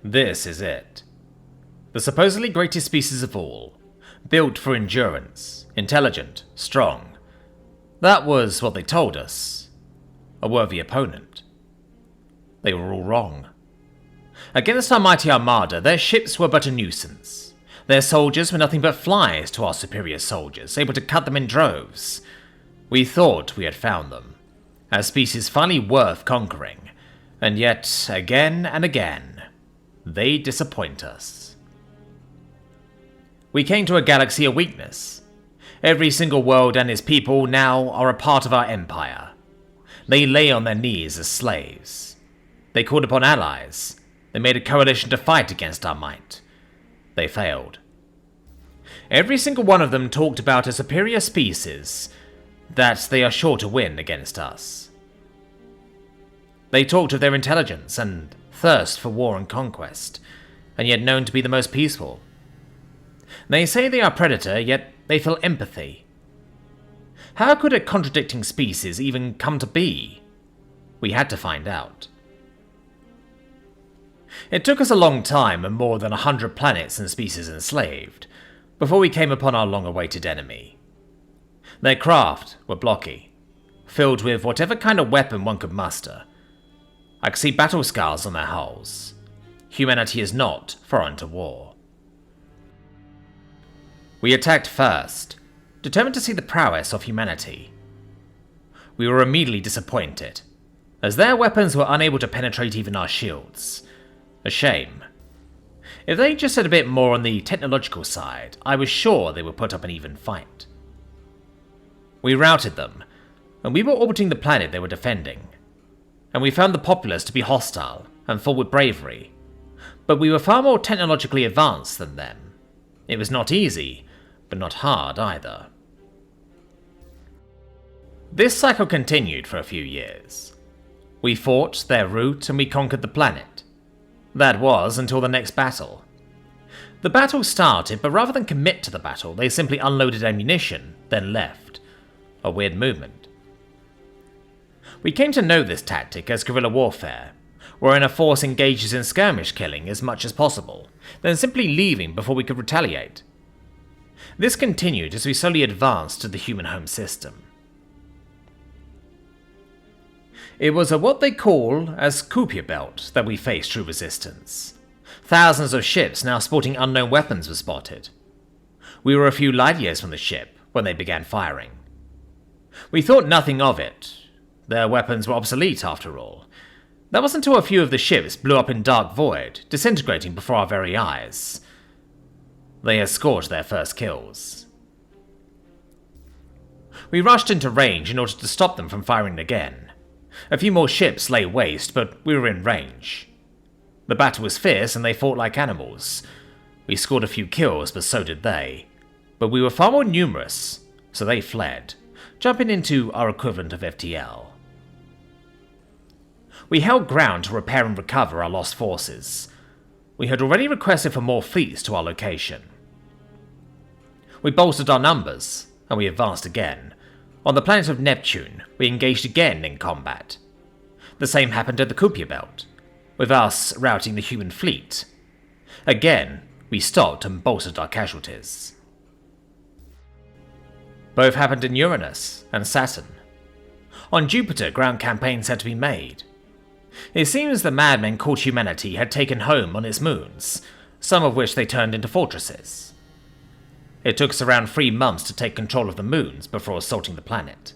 This is it. The supposedly greatest species of all, built for endurance, intelligent, strong. That was what they told us. A worthy opponent. They were all wrong. Against our mighty armada, their ships were but a nuisance. Their soldiers were nothing but flies to our superior soldiers, able to cut them in droves. We thought we had found them, a species finally worth conquering, and yet, again and again, they disappoint us. We came to a galaxy of weakness. Every single world and its people now are a part of our empire. They lay on their knees as slaves. They called upon allies. They made a coalition to fight against our might. They failed. Every single one of them talked about a superior species that they are sure to win against us. They talked of their intelligence and thirst for war and conquest, and yet known to be the most peaceful. They say they are predator, yet they feel empathy. How could a contradicting species even come to be? We had to find out. It took us a long time and more than 100 planets and species enslaved before we came upon our long-awaited enemy. Their craft were blocky, filled with whatever kind of weapon one could muster. I could see battle scars on their hulls. Humanity is not foreign to war. We attacked first, determined to see the prowess of humanity. We were immediately disappointed, as their weapons were unable to penetrate even our shields. A shame. If they just had a bit more on the technological side, I was sure they would put up an even fight. We routed them, and we were orbiting the planet they were defending. And we found the populace to be hostile and full with bravery, but we were far more technologically advanced than them. It was not easy, but not hard either. This cycle continued for a few years. We fought their route and we conquered the planet. That was until the next battle. The battle started, but rather than commit to the battle, they simply unloaded ammunition, then left. A weird movement. We came to know this tactic as guerrilla warfare, wherein a force engages in skirmish killing as much as possible, then simply leaving before we could retaliate. This continued as we slowly advanced to the human home system. It was a what they call as Kuiper belt that we faced true resistance. Thousands of ships now sporting unknown weapons were spotted. We were a few light years from the ship when they began firing. We thought nothing of it. Their weapons were obsolete after all. That wasn't until a few of the ships blew up in dark void, disintegrating before our very eyes. They had scored their first kills. We rushed into range in order to stop them from firing again. A few more ships lay waste, but we were in range. The battle was fierce and they fought like animals. We scored a few kills, but so did they. But we were far more numerous, so they fled, jumping into our equivalent of FTL. We held ground to repair and recover our lost forces. We had already requested for more fleets to our location. We bolstered our numbers, and we advanced again. On the planet of Neptune, we engaged again in combat. The same happened at the Kuiper belt, with us routing the human fleet. Again, we stopped and bolstered our casualties. Both happened in Uranus and Saturn. On Jupiter, ground campaigns had to be made. It seems the madmen called humanity had taken home on its moons, some of which they turned into fortresses. It took us around 3 months to take control of the moons before assaulting the planet.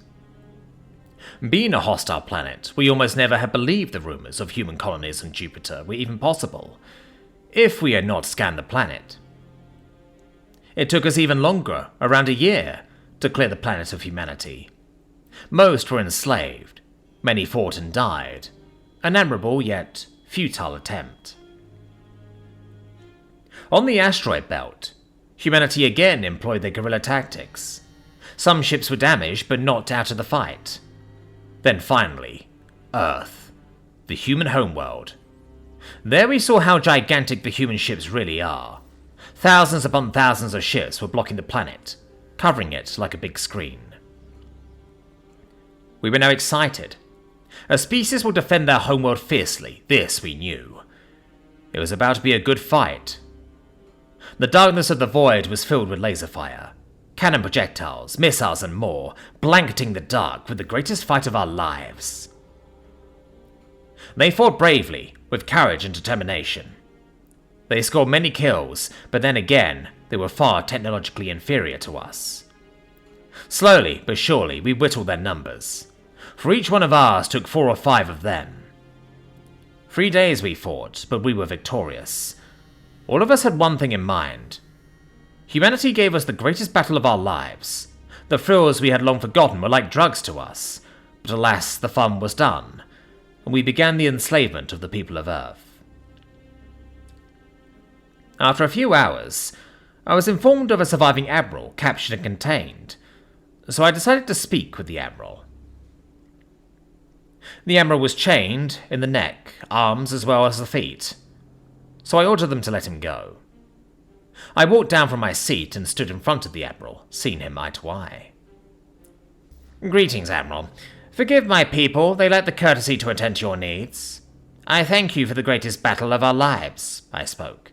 Being a hostile planet, we almost never had believed the rumors of human colonies on Jupiter were even possible, if we had not scanned the planet. It took us even longer, around a year, to clear the planet of humanity. Most were enslaved, many fought and died. An admirable yet futile attempt. On the asteroid belt, humanity again employed their guerrilla tactics. Some ships were damaged but not out of the fight. Then finally, Earth, the human homeworld. There we saw how gigantic the human ships really are. Thousands upon thousands of ships were blocking the planet, covering it like a big screen. We were now excited. A species will defend their homeworld fiercely, this we knew. It was about to be a good fight. The darkness of the void was filled with laser fire, cannon projectiles, missiles and more, blanketing the dark with the greatest fight of our lives. They fought bravely, with courage and determination. They scored many kills, but then again, they were far technologically inferior to us. Slowly but surely, we whittled their numbers, for each one of ours took 4 or 5 of them. 3 days we fought, but we were victorious. All of us had one thing in mind. Humanity gave us the greatest battle of our lives. The thrills we had long forgotten were like drugs to us, but alas, the fun was done, and we began the enslavement of the people of Earth. After a few hours, I was informed of a surviving admiral captured and contained, so I decided to speak with the admiral. The admiral was chained in the neck, arms as well as the feet, so I ordered them to let him go. I walked down from my seat and stood in front of the admiral, seeing him eye to eye. "Greetings, Admiral. Forgive my people, they lack the courtesy to attend to your needs. I thank you for the greatest battle of our lives," I spoke.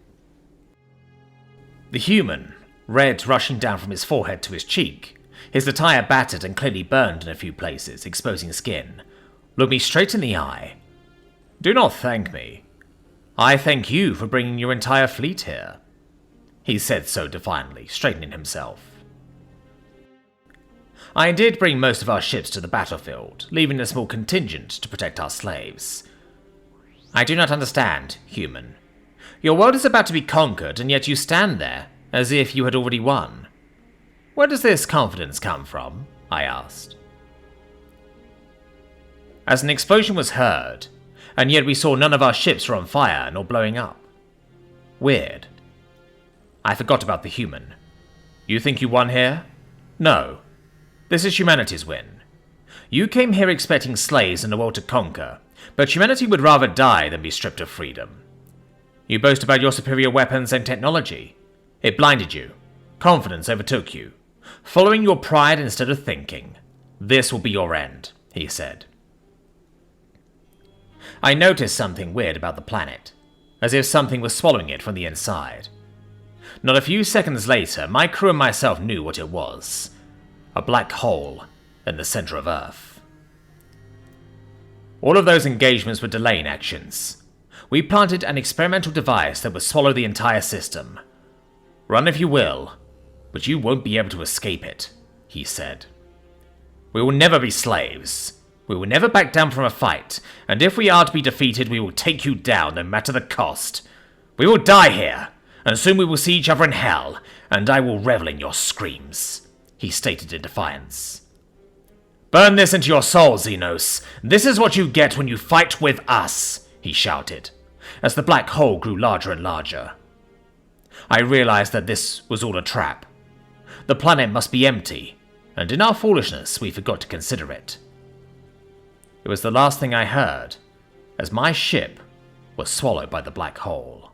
The human, red rushing down from his forehead to his cheek, his attire battered and clearly burned in a few places, exposing skin, looked me straight in the eye. "Do not thank me. I thank you for bringing your entire fleet here," he said so defiantly, straightening himself. I did bring most of our ships to the battlefield, leaving a small contingent to protect our slaves. "I do not understand, human. Your world is about to be conquered, and yet you stand there, as if you had already won. Where does this confidence come from?" I asked. As an explosion was heard, and yet we saw none of our ships were on fire nor blowing up. Weird. I forgot about the human. "You think you won here? No. This is humanity's win. You came here expecting slaves and a world to conquer, but humanity would rather die than be stripped of freedom. You boast about your superior weapons and technology. It blinded you. Confidence overtook you. Following your pride instead of thinking. This will be your end," he said. I noticed something weird about the planet, as if something was swallowing it from the inside. Not a few seconds later, my crew and myself knew what it was. A black hole in the center of Earth. All of those engagements were delaying actions. We planted an experimental device that would swallow the entire system. "Run if you will, but you won't be able to escape it," he said. "We will never be slaves. We will never back down from a fight, and if we are to be defeated, we will take you down no matter the cost. We will die here, and soon we will see each other in hell, and I will revel in your screams," he stated in defiance. "Burn this into your soul, Xenos. This is what you get when you fight with us," he shouted, as the black hole grew larger and larger. I realized that this was all a trap. The planet must be empty, and in our foolishness we forgot to consider it. It was the last thing I heard, as my ship was swallowed by the black hole.